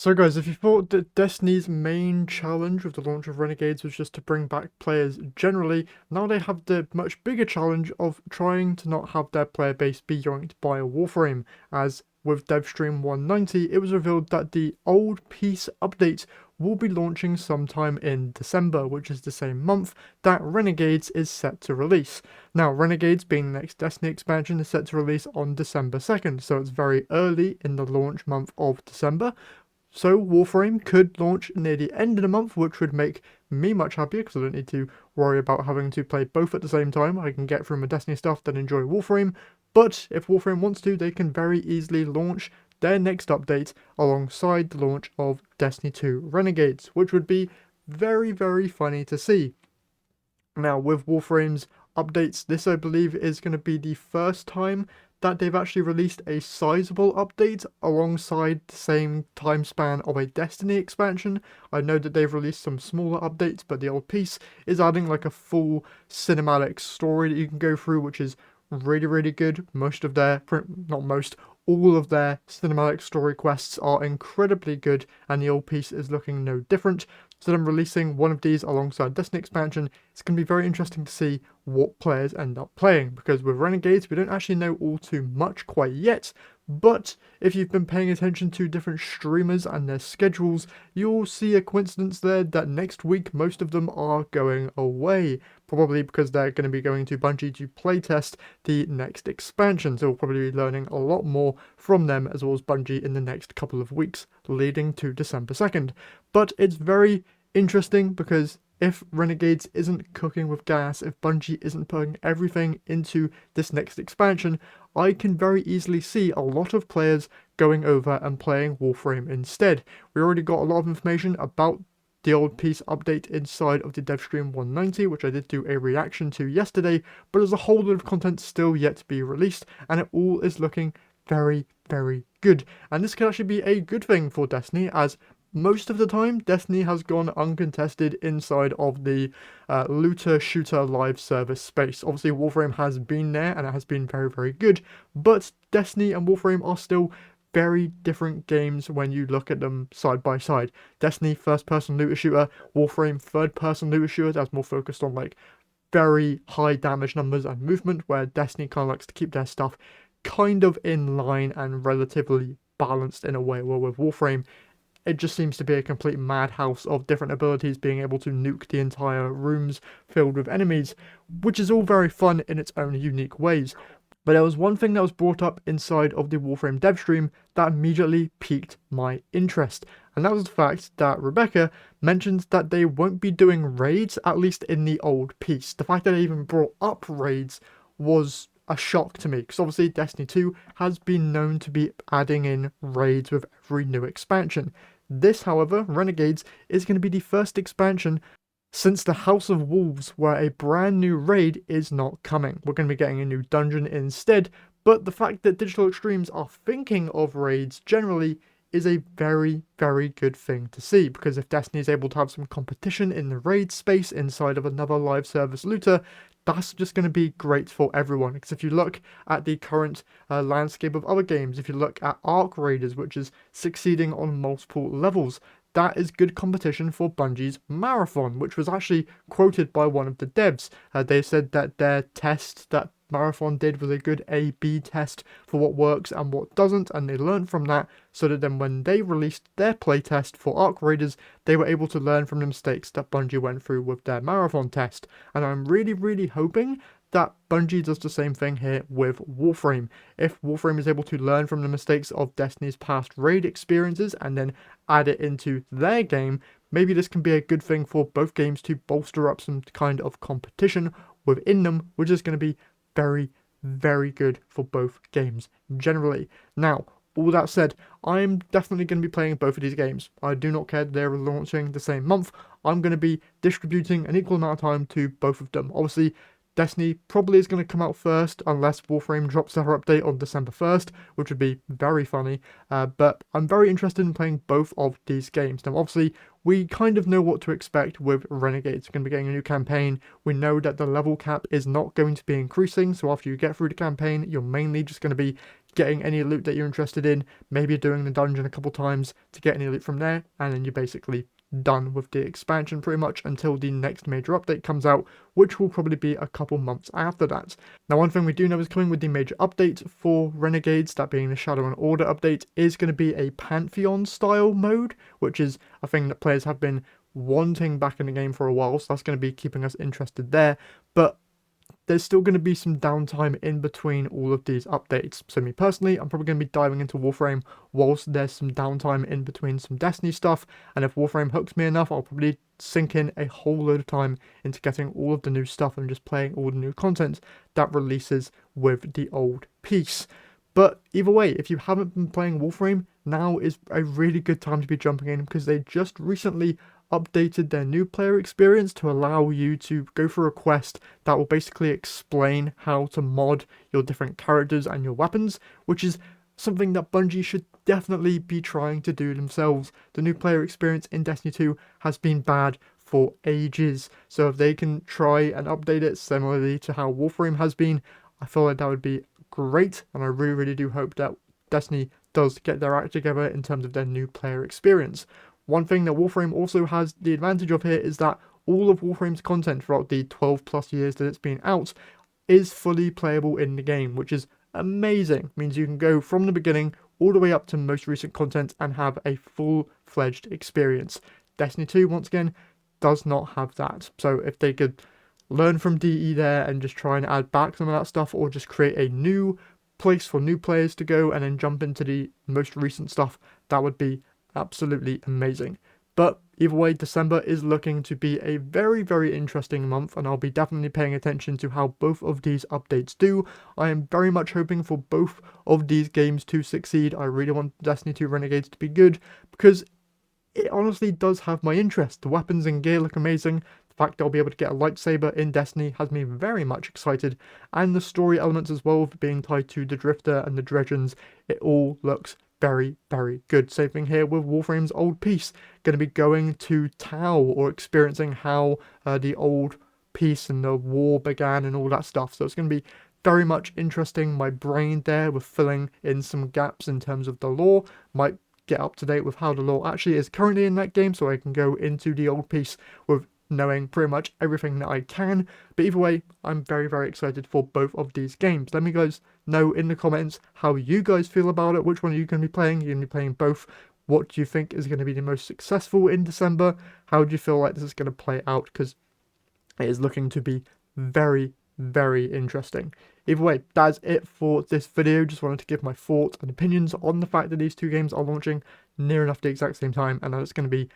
So guys, if you thought that Destiny's main challenge with the launch of Renegades was just to bring back players generally, now they have the much bigger challenge of trying to not have their player base be yoinked by a Warframe, as with Devstream 190, it was revealed that the old piece update will be launching sometime in December, which is the same month that Renegades is set to release. Now, Renegades, being the next Destiny expansion, is set to release on December 2nd, so it's very early in the launch month of December. So Warframe could launch near the end of the month, which would make me much happier because I don't need to worry about having to play both at the same time. I can get through my Destiny stuff, then enjoy Warframe. But if Warframe wants to, they can very easily launch their next update alongside the launch of Destiny 2 Renegades, which would be very, very funny to see. Now, with Warframe's updates, this I believe is going to be the first time that they've actually released a sizable update alongside the same time span of a Destiny expansion. I know that they've released some smaller updates, but the old piece is adding like a full cinematic story that you can go through, which is really, really good. Most of their, not most, all of their cinematic story quests are incredibly good, and the old piece is looking no different. So them releasing one of these alongside Destiny expansion, it's going to be very interesting to see what players end up playing, because with Renegades we don't actually know all too much quite yet, but if you've been paying attention to different streamers and their schedules, you'll see a coincidence there that next week most of them are going away, probably because they're going to be going to Bungie to playtest the next expansion, so we'll probably be learning a lot more from them as well as Bungie in the next couple of weeks leading to December 2nd. But it's very interesting because if Renegades isn't cooking with gas, if Bungie isn't putting everything into this next expansion, I can very easily see a lot of players going over and playing Warframe instead. We already got a lot of information about the old piece update inside of the Devstream 190, which I did do a reaction to yesterday, but there's a whole lot of content still yet to be released, and it all is looking very, very good. And this could actually be a good thing for Destiny, as most of the time, Destiny has gone uncontested inside of the looter-shooter live service space. Obviously, Warframe has been there, and it has been very, very good, but Destiny and Warframe are still very different games when you look at them side by side. Destiny, first-person looter-shooter, Warframe, third-person looter-shooter, that's more focused on, like, very high damage numbers and movement, where Destiny kind of likes to keep their stuff kind of in line and relatively balanced in a way, where with Warframe, it just seems to be a complete madhouse of different abilities being able to nuke the entire rooms filled with enemies, which is all very fun in its own unique ways. But there was one thing that was brought up inside of the Warframe dev stream that immediately piqued my interest, and that was the fact that Rebecca mentioned that they won't be doing raids, at least in the old piece. The fact that they even brought up raids was a shock to me, because obviously Destiny 2 has been known to be adding in raids with every new expansion. This, however, Renegades, is going to be the first expansion since the House of Wolves where a brand new raid is not coming. We're going to be getting a new dungeon instead, but the fact that Digital Extremes are thinking of raids generally is a very, very good thing to see, because if Destiny is able to have some competition in the raid space inside of another live service looter, that's just going to be great for everyone. Because if you look at the current landscape of other games, if you look at Arc Raiders, which is succeeding on multiple levels, that is good competition for Bungie's Marathon, which was actually quoted by one of the devs. They said that their test that Marathon did was a good A/B test for what works and what doesn't, and they learned from that, so that then when they released their playtest for Arc Raiders, they were able to learn from the mistakes that Bungie went through with their Marathon test. And I'm really, really hoping that Bungie does the same thing here with Warframe. If Warframe is able to learn from the mistakes of Destiny's past raid experiences and then add it into their game, maybe this can be a good thing for both games to bolster up some kind of competition within them, which is going to be very, very good for both games generally. Now, all that said, I'm definitely going to be playing both of these games. I do not care that they're launching the same month. I'm going to be distributing an equal amount of time to both of them. Obviously, Destiny probably is going to come out first unless Warframe drops their update on December 1st, which would be very funny. But I'm very interested in playing both of these games. Now, obviously, we kind of know what to expect with Renegades. We're going to be getting a new campaign. We know that the level cap is not going to be increasing, so after you get through the campaign, you're mainly just going to be getting any loot that you're interested in, maybe doing the dungeon a couple times to get any loot from there, and then you're basically done with the expansion pretty much until the next major update comes out, which will probably be a couple months after that. Now, one thing we do know is coming with the major update for Renegades, that being the Shadow and Order update, is going to be a Pantheon style mode, which is a thing that players have been wanting back in the game for a while, so that's going to be keeping us interested there. But there's still going to be some downtime in between all of these updates. So me personally, I'm probably going to be diving into Warframe whilst there's some downtime in between some Destiny stuff, and if Warframe hooks me enough, I'll probably sink in a whole load of time into getting all of the new stuff and just playing all the new content that releases with the old piece. But either way, if you haven't been playing Warframe, now is a really good time to be jumping in, because they just recently updated their new player experience to allow you to go through a quest that will basically explain how to mod your different characters and your weapons, which is something that Bungie should definitely be trying to do themselves. The new player experience in Destiny 2 has been bad for ages, so if they can try and update it similarly to how Warframe has been, I feel like that would be great, and I really do hope that Destiny does get their act together in terms of their new player experience. One thing that Warframe also has the advantage of here is that all of Warframe's content throughout the 12 plus years that it's been out is fully playable in the game, which is amazing. It means you can go from the beginning all the way up to most recent content and have a full-fledged experience. Destiny 2, once again, does not have that. So if they could learn from DE there and just try and add back some of that stuff, or just create a new place for new players to go and then jump into the most recent stuff, that would be absolutely amazing. But either way, December is looking to be a very interesting month, and I'll be definitely paying attention to how both of these updates do. I am very much hoping for both of these games to succeed. I really want Destiny 2 Renegades to be good, because it honestly does have my interest. The weapons and gear look amazing. The fact that I'll be able to get a lightsaber in Destiny has me very much excited, and the story elements as well, being tied to the Drifter and the Dredgens, it all looks very good. Same thing here with Warframe's old piece. Going to be going to Tau, or experiencing how the old piece and the war began and all that stuff. So it's going to be very much interesting. My brain there with filling in some gaps in terms of the lore might get up to date with how the lore actually is currently in that game, so I can go into the old piece with knowing pretty much everything that I can. But either way, I'm very excited for both of these games. Let me guys know in the comments how you guys feel about it. Which one are you going to be playing? You're going to be playing both. What do you think is going to be the most successful in December? How do you feel like this is going to play out? Because it is looking to be very interesting. Either way, that's it for this video. Just wanted to give my thoughts and opinions on the fact that these two games are launching near enough the exact same time, and that it's going to be,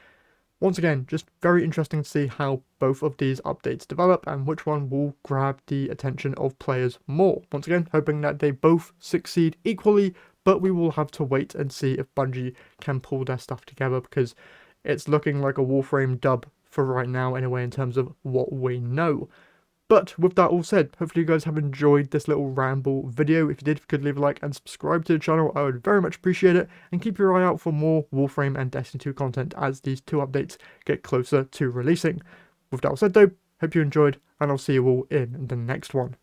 once again, just very interesting to see how both of these updates develop and which one will grab the attention of players more. Once again, hoping that they both succeed equally, but we will have to wait and see if Bungie can pull their stuff together, because it's looking like a Warframe dub for right now anyway in terms of what we know. But with that all said, hopefully you guys have enjoyed this little ramble video. If you did, if you could leave a like and subscribe to the channel, I would very much appreciate it. And keep your eye out for more Warframe and Destiny 2 content as these two updates get closer to releasing. With that all said though, hope you enjoyed, and I'll see you all in the next one.